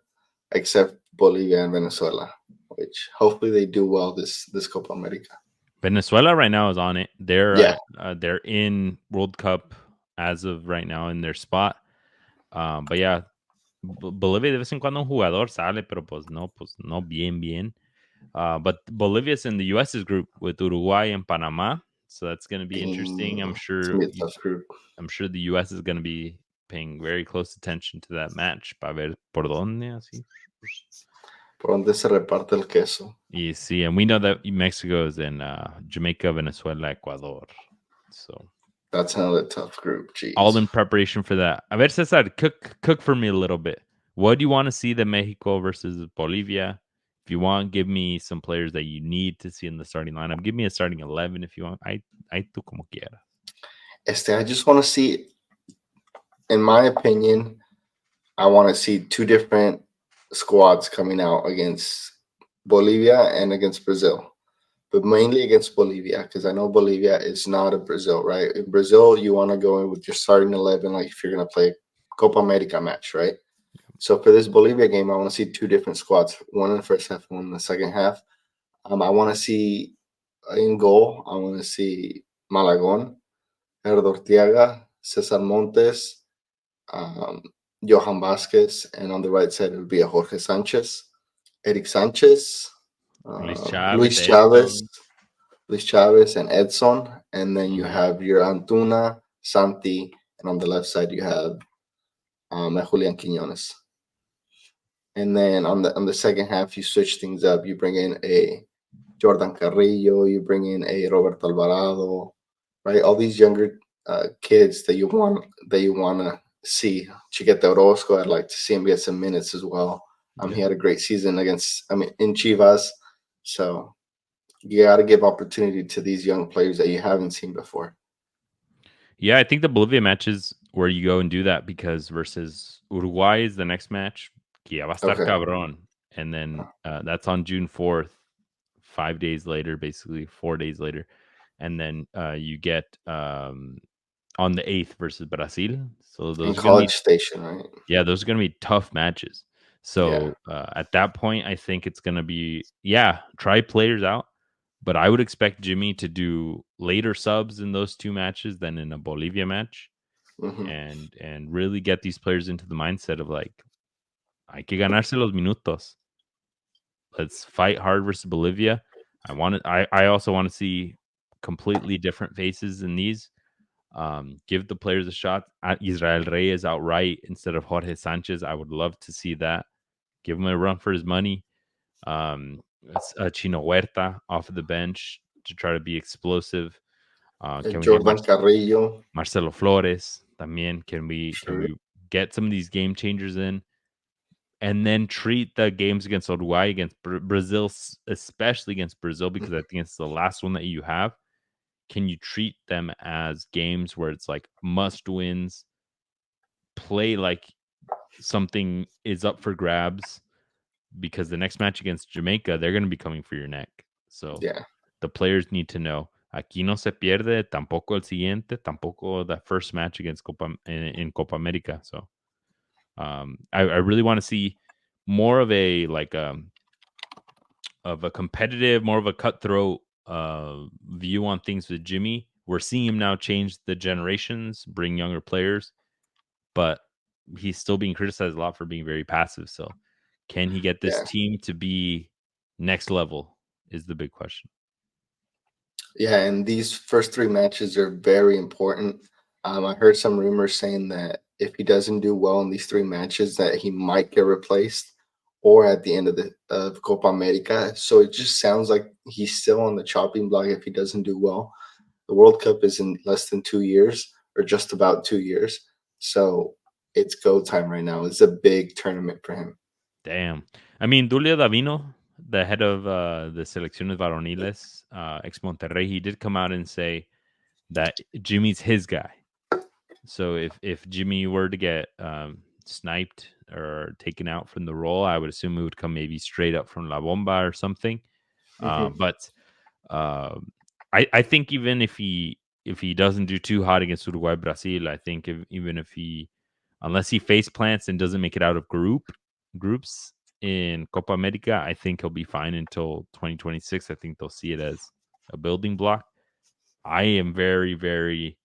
except Bolivia and Venezuela, which hopefully they do well this Copa America. Venezuela right now is on it. Yeah. They're in World Cup as of right now in their spot. But yeah, Bolivia de vez en cuando un jugador sale, pero pues no bien. But Bolivia's in the US's group with Uruguay and Panama, so that's going to be interesting. I'm It's sure. gonna be a tough group. I'm sure the US is going to be paying very close attention to that match. Para ver por dónde así. Por donde se reparte el queso. Y sí, and we know that Mexico is in Jamaica, Venezuela, Ecuador. So that's another tough group. Jeez. All in preparation for that. A ver, Cesar, cook for me a little bit. What do you want to see the Mexico versus Bolivia? If you want, give me some players that you need to see in the starting lineup. Give me a starting 11 if you want. I tú como quiera. I just want to see, in my opinion, I want to see two different squads coming out against Bolivia and against Brazil, but mainly against Bolivia because I know Bolivia is not a Brazil, right? In Brazil, you want to go in with your starting 11, like if you're going to play Copa America match, right? So for this Bolivia game, I want to see two different squads, one in the first half, one in the second half. I want to see in goal, I want to see Malagon, Hierro Ortiaga, Cesar Montes, Johan Vasquez, and on the right side it would be a Jorge Sanchez, Eric Sanchez, Luis Chavez, and Edson, and then you have your Antuna, Santi, and on the left side you have Julian Quiñones. And then on the second half, you switch things up. You bring in a Jordan Carrillo, you bring in a Roberto Alvarado, right? All these younger kids that you want to see. Chiquete Orozco, I'd like to see him get some minutes as well. He had a great season in Chivas. So you got to give opportunity to these young players that you haven't seen before. Yeah, I think the Bolivia match is where you go and do that because versus Uruguay is the next match. Que va a estar cabrón. And then that's on June 4th, 5 days later, basically 4 days later. And then you get on the 8th versus Brazil. So those in College Station, right? Yeah, those are going to be tough matches. So at that point, I think it's going to be, try players out. But I would expect Jimmy to do later subs in those two matches than in a Bolivia match. And really get these players into the mindset of like, hay que ganarse los minutos. Let's fight hard versus Bolivia. I also want to see completely different faces in these. Give the players a shot. Israel Reyes outright instead of Jorge Sanchez. I would love to see that. Give him a run for his money. Chino Huerta off of the bench to try to be explosive. Can we get Jordan Carrillo. Marcelo Flores? También can True. we get some of these game changers in, and then treat the games against Uruguay, against Brazil, especially against Brazil, because I think it's the last one that you have. Can you treat them as games where it's like must wins, play like something is up for grabs, because the next match against Jamaica, they're going to be coming for your neck. So Yeah. the players need to know. Aquí no se pierde, tampoco el siguiente, tampoco the first match against in Copa America. So I really want to see more of a competitive, more of a cutthroat view on things with Jimmy. We're seeing him now change the generations, bring younger players, but he's still being criticized a lot for being very passive. So can he get this Yeah. team to be next level is the big question. Yeah, and these first three matches are very important. I heard some rumors saying that if he doesn't do well in these three matches, that he might get replaced, or at the end of the Copa America. So it just sounds like he's still on the chopping block if he doesn't do well. The World Cup is in less than 2 years, or just about 2 years. So it's go time right now. It's a big tournament for him. Damn. I mean, Dulio Davino, the head of the Selecciones Varoniles, ex Monterrey, he did come out and say that Jimmy's his guy. So if Jimmy were to get sniped or taken out from the role, I would assume it would come maybe straight up from La Bomba or something. Hmm. But I think even if he doesn't do too hot against Uruguay Brazil, I think even if he, unless he face plants and doesn't make it out of groups in Copa America, I think he'll be fine until 2026. I think they'll see it as a building block. I am very, very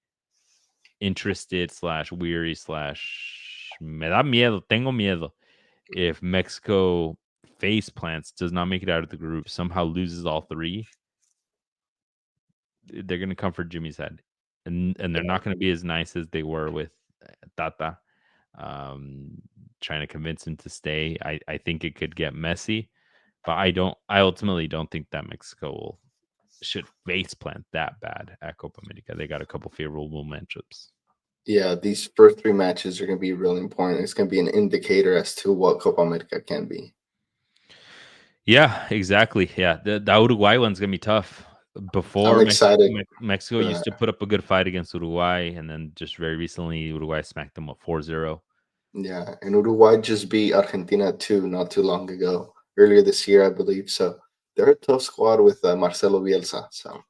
interested slash weary slash me da miedo, tengo miedo. If Mexico face plants, does not make it out of the group, somehow loses all three, they're going to come for Jimmy's head, and they're not going to be as nice as they were with Tata, um, trying to convince him to stay. I think it could get messy, but I ultimately don't think that Mexico should face plant that bad at Copa America. They got a couple favorable matchups. Yeah, these first three matches are going to be really important. It's going to be an indicator as to what Copa America can be. Yeah, exactly. Yeah, the Uruguay one's gonna be tough. I'm Before excited Mexico for used that. to put up a good fight against Uruguay, and then just very recently, Uruguay smacked them up 4-0. Yeah, and Uruguay just beat Argentina too, not too long ago, earlier this year, I believe. So they're a tough squad with Marcelo Bielsa. So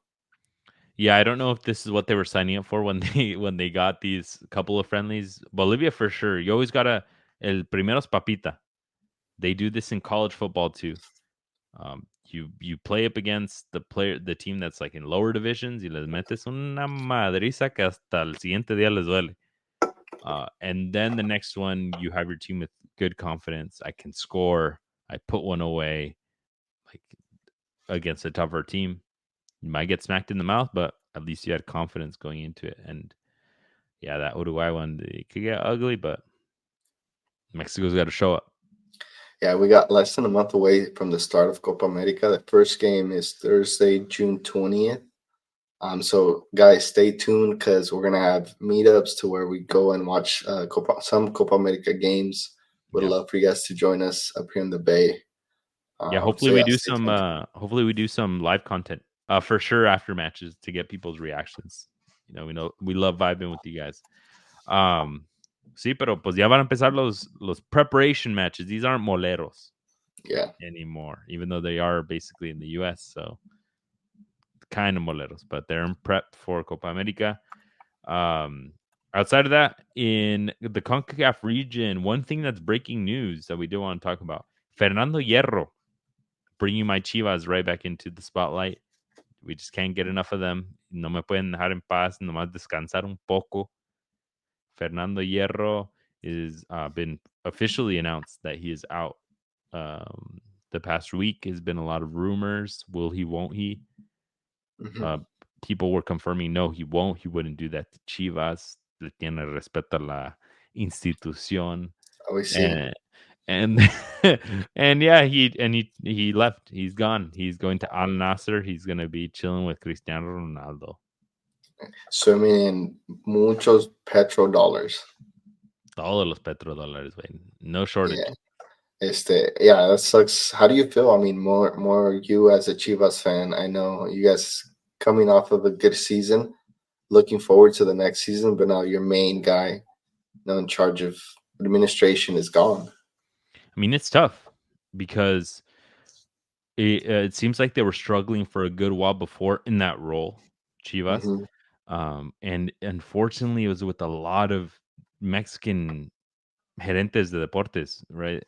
Yeah, I don't know if this is what they were signing up for when they got these couple of friendlies. Bolivia for sure. You always gotta el primero's papita. They do this in college football too. You play up against the team that's like in lower divisions y les metes una madriza que hasta el siguiente día les duele. And then the next one, you have your team with good confidence. I can score. I put one away, like against a tougher team. You might get smacked in the mouth, but at least you had confidence going into it. And yeah, that Uruguay one, it could get ugly, but Mexico's got to show up. yeah, we got less than a month away from the start of Copa America. The first game is Thursday, June 20th. So guys, stay tuned because we're gonna have meetups to where we go and watch some Copa America games. Would Yeah. love for you guys to join us up here in the Bay. Yeah, So hopefully we yeah, do stay some tuned. hopefully we do some live content. For sure after matches to get people's reactions. We know we love vibing with you guys. Sí, pero pues ya van a empezar los preparation matches. These aren't moleros Yeah, anymore, even though they are basically in the US. So kind of moleros, but they're in prep for Copa America. Um, Outside of that, in the CONCACAF region, one thing that's breaking news that we do want to talk about: Fernando Hierro, bringing my Chivas right back into the spotlight. We just can't get enough of them. No me pueden dejar en paz, nomás descansar un poco. Fernando Hierro is been officially announced that he is out. Um, the past week has been a lot of rumors. Will he? Won't he? hmm Uh, People were confirming no, he won't. He wouldn't do that to Chivas. Le tiene respeto a la institución. always see. And and and yeah, he left. He's gone. He's going to Al Nassr. He's gonna be chilling with Cristiano Ronaldo. Swimming in muchos petrodollars. Todos los petrodólares, güey. No Yeah. shortage. Yeah, that sucks. How do you feel? I mean, more you as a Chivas fan. I know you guys coming off of a good season, looking forward to the next season, but now your main guy, now in charge of administration, is gone. I mean, it's tough because it seems like they were struggling for a good while before in that role, Chivas. Hmm. And unfortunately, it was with a lot of Mexican gerentes de deportes, right?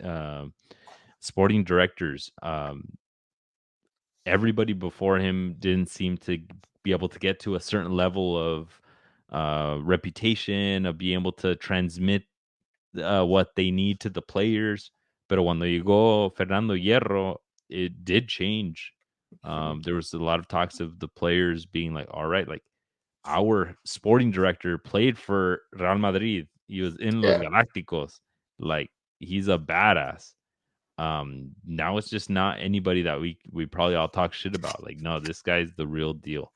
Sporting directors. Everybody before him didn't seem to be able to get to a certain level of reputation, of being able to transmit what they need to the players. But cuando llegó Fernando Hierro, it did change. There was a lot of talks of the players being like, all right, like our sporting director played for Real Madrid. He was in Los Yeah. Galácticos. Like he's a badass. Now it's just not anybody that we probably all talk shit about. Like, no, this guy's the real deal.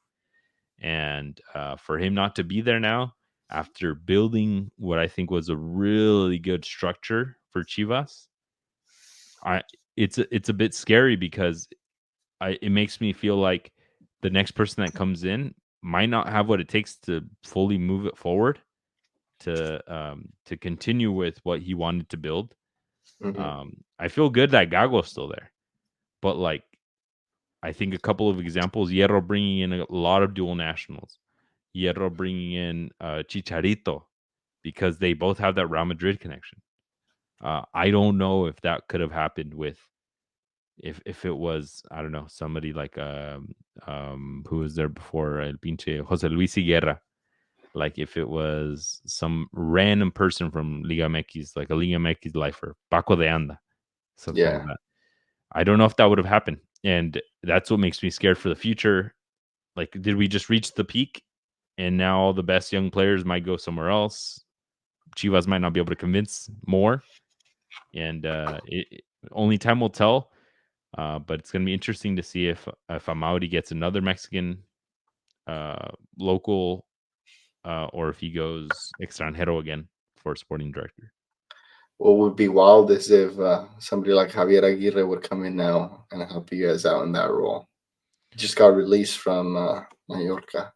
And for him not to be there now after building what I think was a really good structure for Chivas, I it's a bit scary because it makes me feel like the next person that comes in might not have what it takes to fully move it forward to continue with what he wanted to build. Hmm. I feel good that Gago's still there, but like I think a couple of examples: Hierro bringing in a lot of dual nationals, Hierro bringing in Chicharito because they both have that Real Madrid connection. I don't know if that could have happened with if it was, I don't know, somebody like who was there before El Pinche Jose Luis Guerra. Like if it was some random person from Liga MX, like a Liga MX lifer, Paco de Anda, something like Yeah. that. I don't know if that would have happened. And that's what makes me scared for the future. Like, did we just reach the peak and now all the best young players might go somewhere else? Chivas might not be able to convince more. And only time will tell. But it's going to be interesting to see if Amaudi gets another Mexican local or if he goes extranjero again for sporting director. What would be wild is if somebody like Javier Aguirre would come in now and help you guys out in that role. Just got released from Mallorca,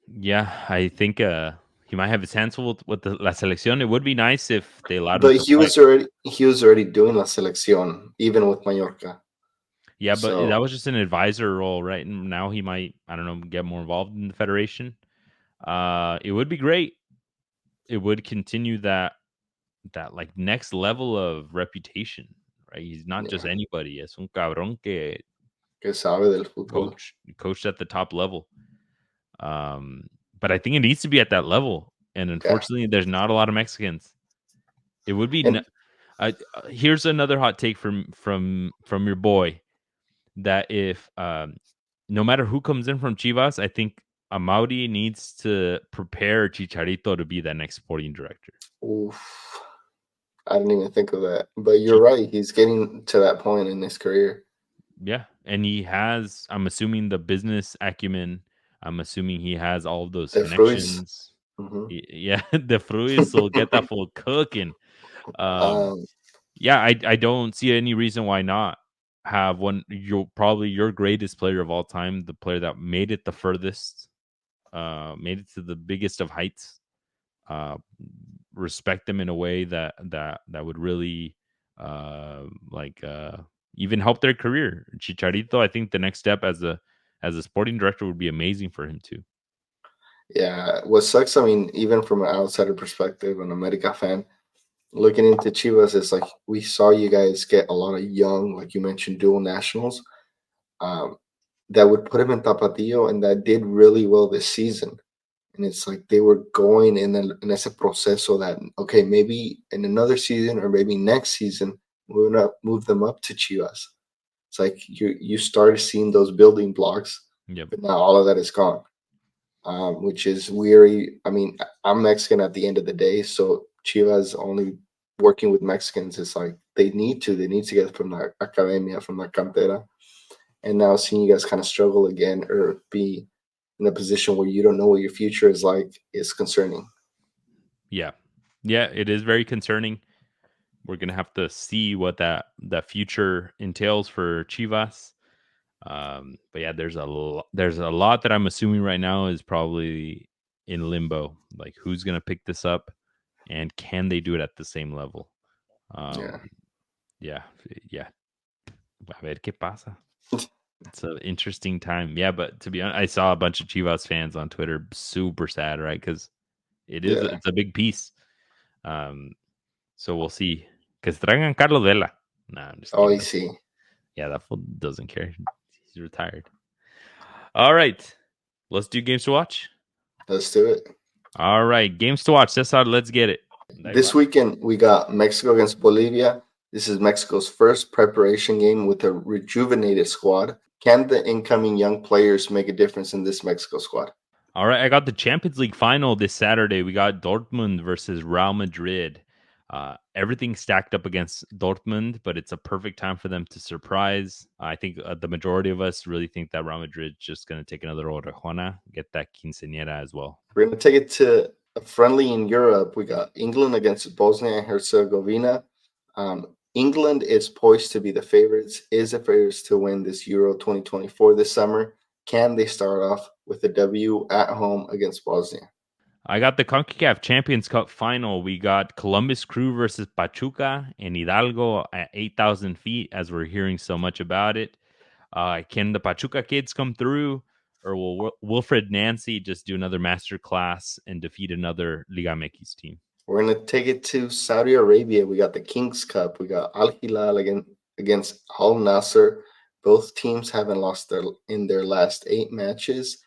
Yeah, I think he might have his hands full with the La Selección. It would be nice if they allowed him but to play. he was already doing La Selección even with Mallorca. Yeah, but that So was just an advisor role, right? And now he might, I don't know, get more involved in the federation. It would be great. It would continue that like next level of reputation, right? He's not just yeah, anybody. Es un cabrón que que sabe del fútbol. coached at the top level. But I think it needs to be at that level. And Yeah, unfortunately, there's not a lot of Mexicans. It would be. and Here's another hot take from your boy that if no matter who comes in from Chivas, I think Amaudi needs to prepare Chicharito to be that next sporting director. oof, I didn't even think of that. But you're right. He's getting to that point in his career. Yeah, and he has. I'm assuming the business acumen. I'm assuming he has all of those The Fruits. connections. Hmm. Yeah, the Fruits will get that full cooking. Um, um, yeah, I don't see any reason why not have probably your greatest player of all time, the player that made it the furthest, made it to the biggest of heights. Uh, respect them in a way that would really like even help their career. Chicharito, I think the next step as a sporting director would be amazing for him too. yeah, what sucks, I mean, even from an outsider perspective, an America fan, looking into Chivas, it's like we saw you guys get a lot of young, like you mentioned, dual nationals um, that would put him in Tapatio and that did really well this season. And it's like they were going in ese proceso that, okay, maybe in another season or maybe next season, we're going to move them up to Chivas. It's like you started seeing those building blocks, Yep. but now all of that is gone, which is weary. I mean, I'm Mexican at the end of the day, so Chivas only working with Mexicans is like they need to get from the academia, from the cantera, and now seeing you guys kind of struggle again or be in a position where you don't know what your future is like is concerning. Yeah, it is very concerning. We're gonna have to see what that future entails for Chivas. But yeah, there's a lot that I'm assuming right now is probably in limbo. Like, who's gonna pick this up, and can they do it at the same level? Yeah. Yeah. A ver qué pasa. It's an interesting time. Yeah, but to be honest, I saw a bunch of Chivas fans on Twitter super sad, right? Because Yeah. it's a big piece. So we'll see. Because traigan Carlos Vela. Nah, I'm just Oh, kidding. I see. Yeah, that fool doesn't care. He's retired. All right. Let's do games to watch. Let's do it. All right. Games to watch. Cesar, let's get it. This weekend, we got Mexico against Bolivia. This is Mexico's first preparation game with a rejuvenated squad. Can the incoming young players make a difference in this Mexico squad? All right. I got the Champions League final this Saturday. We got Dortmund versus Real Madrid. Everything stacked up against Dortmund, but it's a perfect time for them to surprise. I think the majority of us really think that Real Madrid's just going to take another Orejona, get that quinceañera as well. We're going to take it to a friendly in Europe. We got England against Bosnia and Herzegovina. England is poised to be the favorites, to win this Euro 2024 this summer. Can they start off with a W at home against Bosnia? I got the CONCACAF Champions Cup final. We got Columbus Crew versus Pachuca and Hidalgo at 8,000 feet, as we're hearing so much about it. Can the Pachuca kids come through, or will Wilfred Nancy just do another master class and defeat another Liga MX team? We're going to take it to Saudi Arabia. We got the Kings Cup. We got Al Hilal against Al Nassr. Both teams haven't lost in their last 8 matches.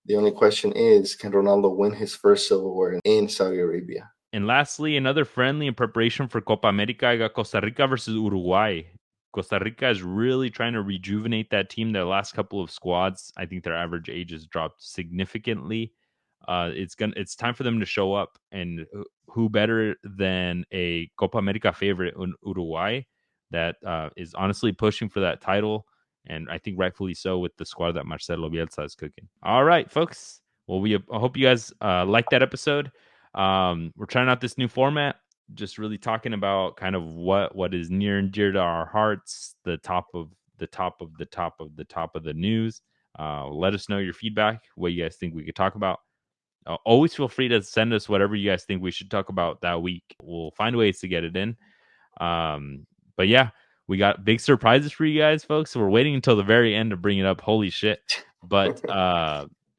The only question is, can Ronaldo win his first silverware in Saudi Arabia? And lastly, another friendly in preparation for Copa America. I got Costa Rica versus Uruguay. Costa Rica is really trying to rejuvenate that team. Their last couple of squads, I think their average age has dropped significantly. It's time for them to show up, and who better than a Copa America favorite in Uruguay that is honestly pushing for that title, and I think rightfully so with the squad that Marcelo Bielsa is cooking. All right, folks. Well, I hope you guys like that episode. We're trying out this new format, just really talking about kind of what is near and dear to our hearts, the top of the news. Let us know your feedback, what you guys think we could talk about. Always feel free to send us whatever you guys think we should talk about that week. We'll find ways to get it in. But yeah, we got big surprises for you guys, folks. So we're waiting until the very end to bring it up. Holy shit. But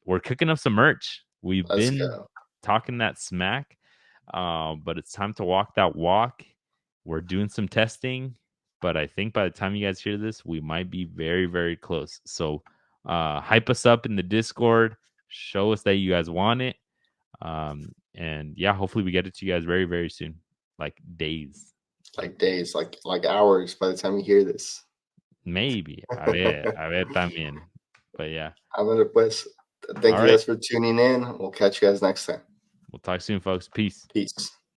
we're cooking up some merch. We've been talking that smack, but it's time to walk that walk. We're doing some testing, but I think by the time you guys hear this, we might be very, very close. So hype us up in the Discord. Show us that you guys want it. And yeah, hopefully we get it to you guys very, very soon. Like days, like hours by the time you hear this. Maybe. A ver también. But yeah. Pues. Thank you guys for tuning in. We'll catch you guys next time. We'll talk soon, folks. Peace. Peace.